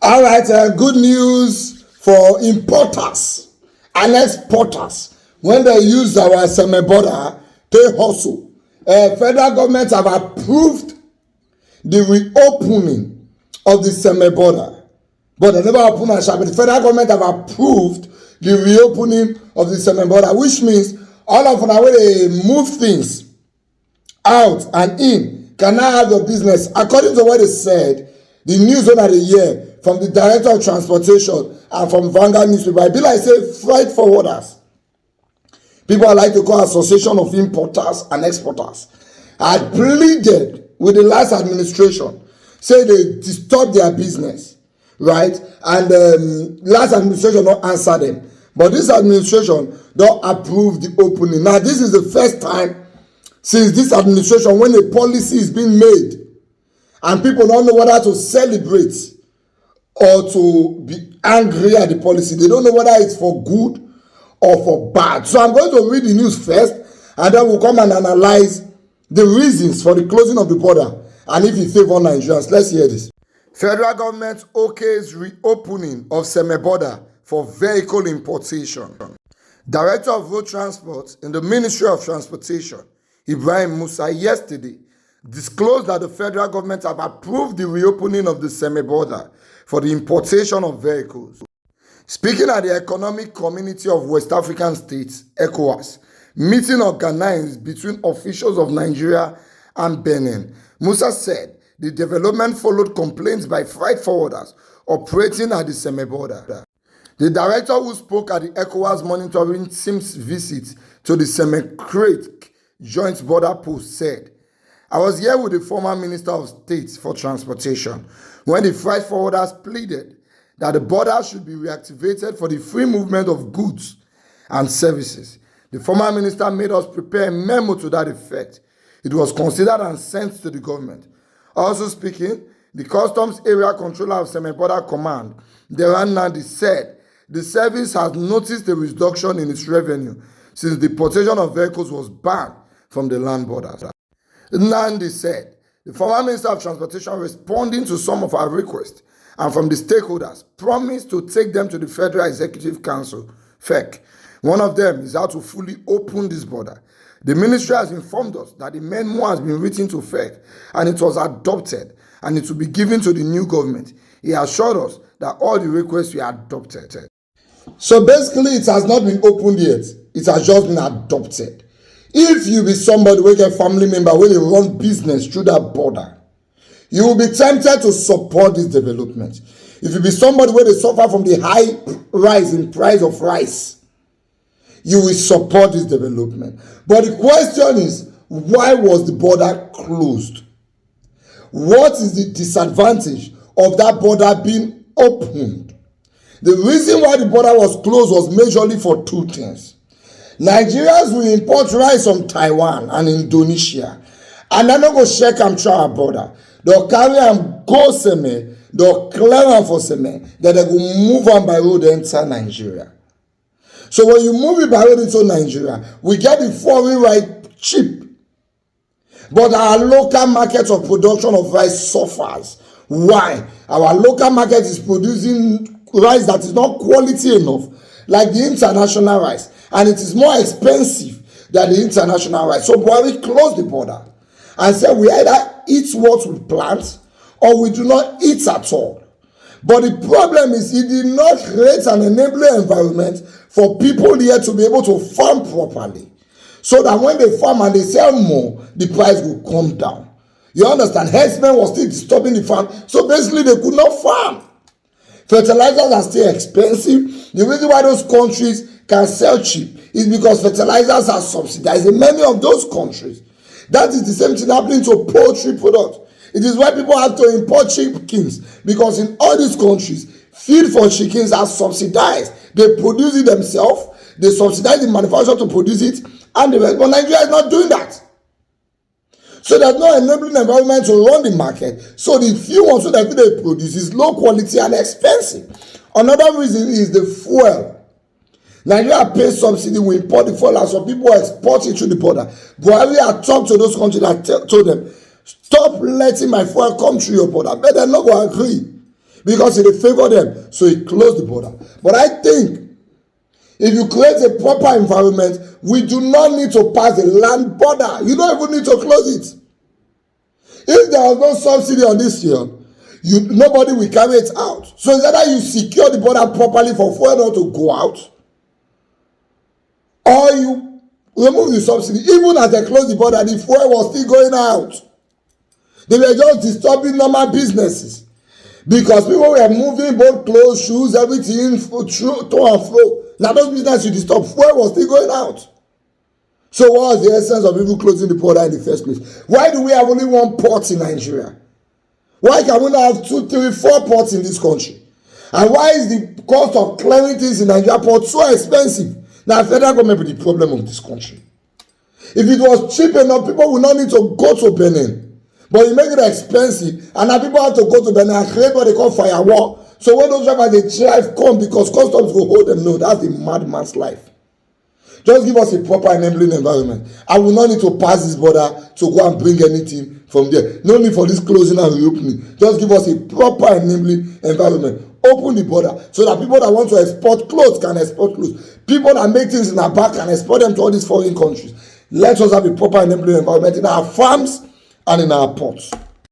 All right, good news for importers and exporters. When they use our Seme border, they hustle. Federal government have approved the reopening of the Seme border. But they never open a shop. But the federal government have approved the reopening of the Seme border, which means all of the way they move things out and in can now have your business. According to what they said, the news over the year from the director of transportation and from Vanguard newspaper, I be like say freight forwarders. People I like to call association of importers and exporters had pleaded with the last administration, say they disturb their business, right? And last administration not answer them, but this administration don't approve the opening. Now this is the first time since this administration when a policy is being made and people don't know whether to celebrate or to be angry at the policy. They don't know whether it's for good or for bad. So I'm going to read the news first, and then we'll come and analyze the reasons for the closing of the border and if it favors Nigerians. Let's hear this. Federal government okays reopening of Seme border for vehicle importation. Director of Road Transport in the Ministry of Transportation, Ibrahim Musa, yesterday disclosed that the federal government have approved the reopening of the Seme border for the importation of vehicles. Speaking at the Economic Community of West African States, ECOWAS, meeting organized between officials of Nigeria and Benin, Musa said the development followed complaints by freight forwarders operating at the Seme border. The director who spoke at the ECOWAS monitoring team's visit to the Seme Creek joint border post said, "I was here with the former Minister of State for Transportation when the freight forwarders pleaded that the border should be reactivated for the free movement of goods and services. The former minister made us prepare a memo to that effect. It was considered and sent to the government." Also speaking, the Customs Area Controller of Seme Border Command, Deran Nandi, said the service has noticed a reduction in its revenue since the importation of vehicles was banned from the land borders. Nandi said the former Minister of Transportation, responding to some of our requests and from the stakeholders, promised to take them to the Federal Executive Council, FEC. One of them is how to fully open this border. The ministry has informed us that the memo has been written to FEC and it was adopted and it will be given to the new government. He assured us that all the requests were adopted. So basically it has not been opened yet. It has just been adopted. If you be somebody with a family member where they run business through that border, you will be tempted to support this development. If you be somebody where they suffer from the high rise in price of rice, you will support this development. But the question is, why was the border closed? What is the disadvantage of that border being opened? The reason why the border was closed was majorly for two things. Nigerians will import rice from Taiwan and Indonesia, and they're not going to check them through our border. They'll carry them go Seme, they'll clear them for Seme, then they will move on by road enter Nigeria. So when you move it by road into Nigeria, we get the foreign rice cheap. But our local market of production of rice suffers. Why? Our local market is producing rice that is not quality enough, like the international rice. And it is more expensive than the international rice. So Buhari closed the border and said we either eat what we plant or we do not eat at all. But the problem is he did not create an enabling environment for people here to be able to farm properly. So that when they farm and they sell more, the price will come down. You understand? Herdsmen was still disturbing the farm. So basically they could not farm. Fertilizers are still expensive. The reason why those countries can sell cheap is because fertilizers are subsidized in many of those countries. That is the same thing happening to poultry products. It is why people have to import chickens, because in all these countries, feed for chickens are subsidized. They produce it themselves, they subsidize the manufacturer to produce it, and the rest. But Nigeria is not doing that. So there's no enabling environment to run the market. So the few ones that they produce is low quality and expensive. Another reason is the fuel. Nigeria pays subsidy, we import the fuel, and some people export it through the border. Buhari had talked to those countries and told them, stop letting my fuel come through your border. But they're not going to agree. because it favor them. So he closed the border. But I think if you create a proper environment, we do not need to pass the land border. You don't even need to close it. If there was no subsidy on this year, nobody will carry it out. So it's either you secure the border properly for fuel not to go out, or you remove the subsidy. Even as they close the border, the fuel was still going out. They were just disturbing normal businesses because people were moving both clothes, shoes, everything to and fro. Now those businesses you disturb, fuel was still going out. So what was the essence of people closing the border in the first place? Why do we have only one port in Nigeria? Why can we not have 2, 3, 4 ports in this country? And why is the cost of clearing things in Nigeria port so expensive? Now, federal government be the problem of this country. If it was cheap enough, people would not need to go to Benin. But you make it expensive, and now people have to go to Benin and create what they call firewall. So when those drivers they drive come because customs will hold them, no, that's the madman's life. Just give us a proper enabling environment. I will not need to pass this border to go and bring anything from there. No need for this closing and reopening. Just give us a proper enabling environment. Open the border so that people that want to export clothes can export clothes. People that make things in our back can export them to all these foreign countries. Let us have a proper enabling environment in our farms and in our ports.